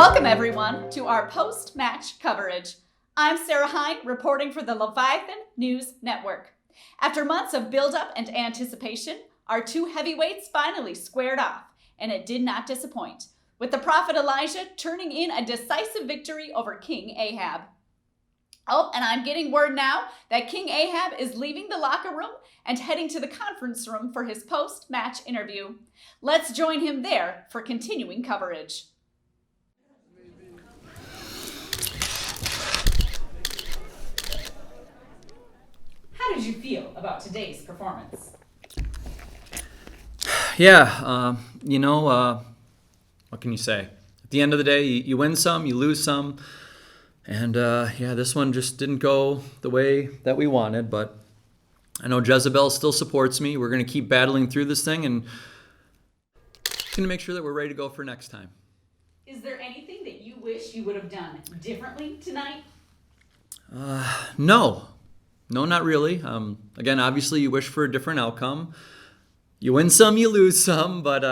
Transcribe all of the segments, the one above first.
Welcome, everyone, to our post-match coverage. I'm Sarah Hine, reporting for the Leviathan News Network. After months of build-up and anticipation, our two heavyweights finally squared off, and it did not disappoint, with the prophet Elijah turning in a decisive victory over King Ahab. Oh, and I'm getting word now that King Ahab is leaving the locker room and heading to the conference room for his post-match interview. Let's join him there for continuing coverage. How did you feel about today's performance? Yeah, what can you say? At the end of the day, you win some, you lose some. And this one just didn't go the way that we wanted. But I know Jezebel still supports me. We're going to keep battling through this thing and going to make sure that we're ready to go for next time. Is there anything that you wish you would have done differently tonight? No, not really. Again, obviously you wish for a different outcome. You win some, you lose some, but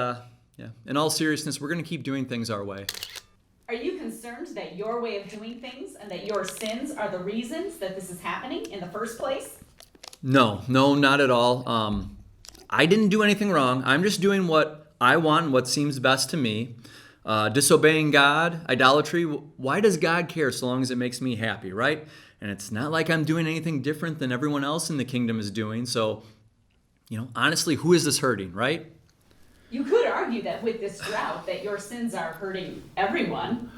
in all seriousness, we're going to keep doing things our way. Are you concerned that your way of doing things and that your sins are the reasons that this is happening in the first place? No, not at all. I didn't do anything wrong. I'm just doing what I want and what seems best to me. Disobeying God, idolatry, why does God care so long as it makes me happy, right? And it's not like I'm doing anything different than everyone else in the kingdom is doing. So, honestly, who is this hurting, right? You could argue that with this drought that your sins are hurting everyone.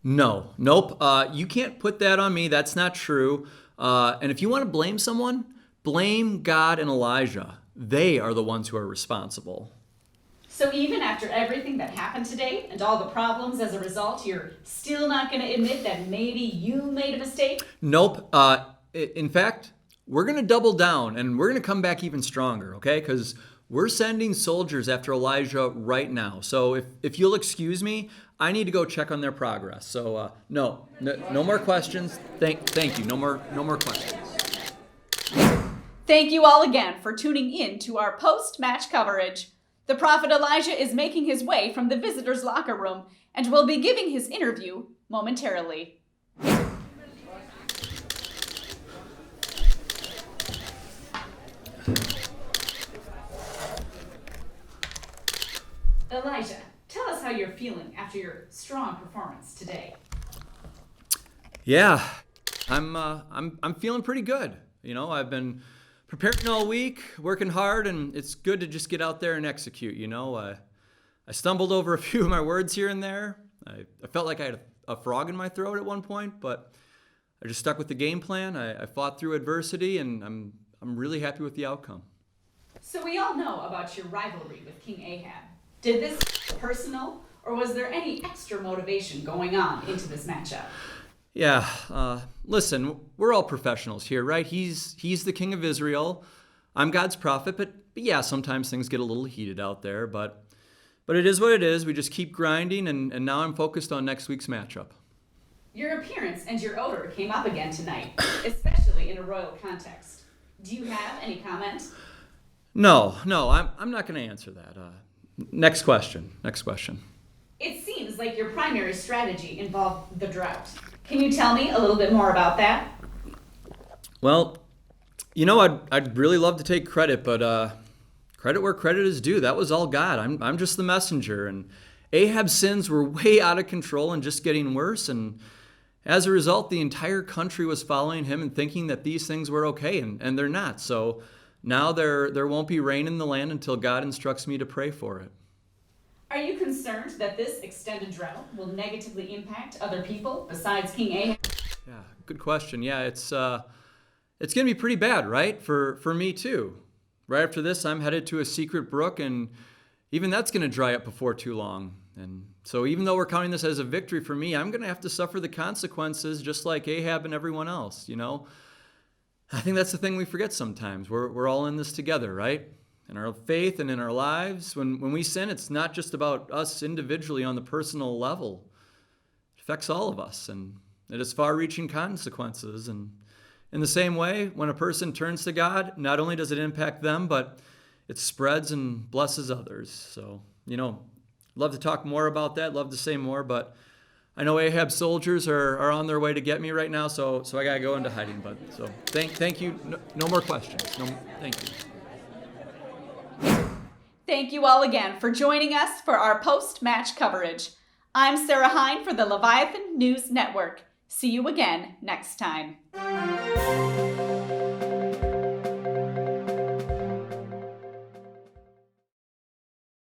No, nope. You can't put that on me. That's not true. And if you want to blame someone, blame God and Elijah. They are the ones who are responsible. So even after everything that happened today and all the problems as a result, you're still not going to admit that maybe you made a mistake? Nope. In fact, we're going to double down and we're going to come back even stronger, okay? Because we're sending soldiers after Elijah right now. So if you'll excuse me, I need to go check on their progress. So no more questions. Thank you. No more questions. Thank you all again for tuning in to our post-match coverage. The prophet Elijah is making his way from the visitors' locker room and will be giving his interview momentarily. Elijah, tell us how you're feeling after your strong performance today. Yeah, I'm feeling pretty good. I've been preparing all week, working hard, and it's good to just get out there and execute. I stumbled over a few of my words here and there. I felt like I had a frog in my throat at one point, but I just stuck with the game plan. I fought through adversity, and I'm really happy with the outcome. So we all know about your rivalry with King Ahab. Did this personal, or was there any extra motivation going on into this matchup? Yeah, listen, we're all professionals here, right? He's the king of Israel. I'm God's prophet, but yeah, sometimes things get a little heated out there, but it is what it is. We just keep grinding, and now I'm focused on next week's matchup. Your appearance and your odor came up again tonight, especially in a royal context. Do you have any comment? No, I'm not going to answer that. Next question. It seems like your primary strategy involved the drought. Can you tell me a little bit more about that? Well, I'd really love to take credit, but credit where credit is due. That was all God. I'm just the messenger. And Ahab's sins were way out of control and just getting worse. And as a result, the entire country was following him and thinking that these things were okay, and they're not. So now there won't be rain in the land until God instructs me to pray for it. Are you concerned that this extended drought will negatively impact other people besides King Ahab? Yeah, good question. Yeah, it's going to be pretty bad, right? For me too. Right after this, I'm headed to a secret brook, and even that's going to dry up before too long. And so even though we're counting this as a victory for me, I'm going to have to suffer the consequences just like Ahab and everyone else, I think that's the thing we forget sometimes. We're all in this together, right? In our faith and in our lives. When we sin, it's not just about us individually on the personal level. It affects all of us, and it has far-reaching consequences. And in the same way, when a person turns to God, not only does it impact them, but it spreads and blesses others. So, love to talk more about that, love to say more, but I know Ahab's soldiers are on their way to get me right now, so I gotta go into hiding. But so thank you. No more questions. No, thank you. Thank you all again for joining us for our post-match coverage. I'm Sarah Hine for the Leviathan News Network. See you again next time.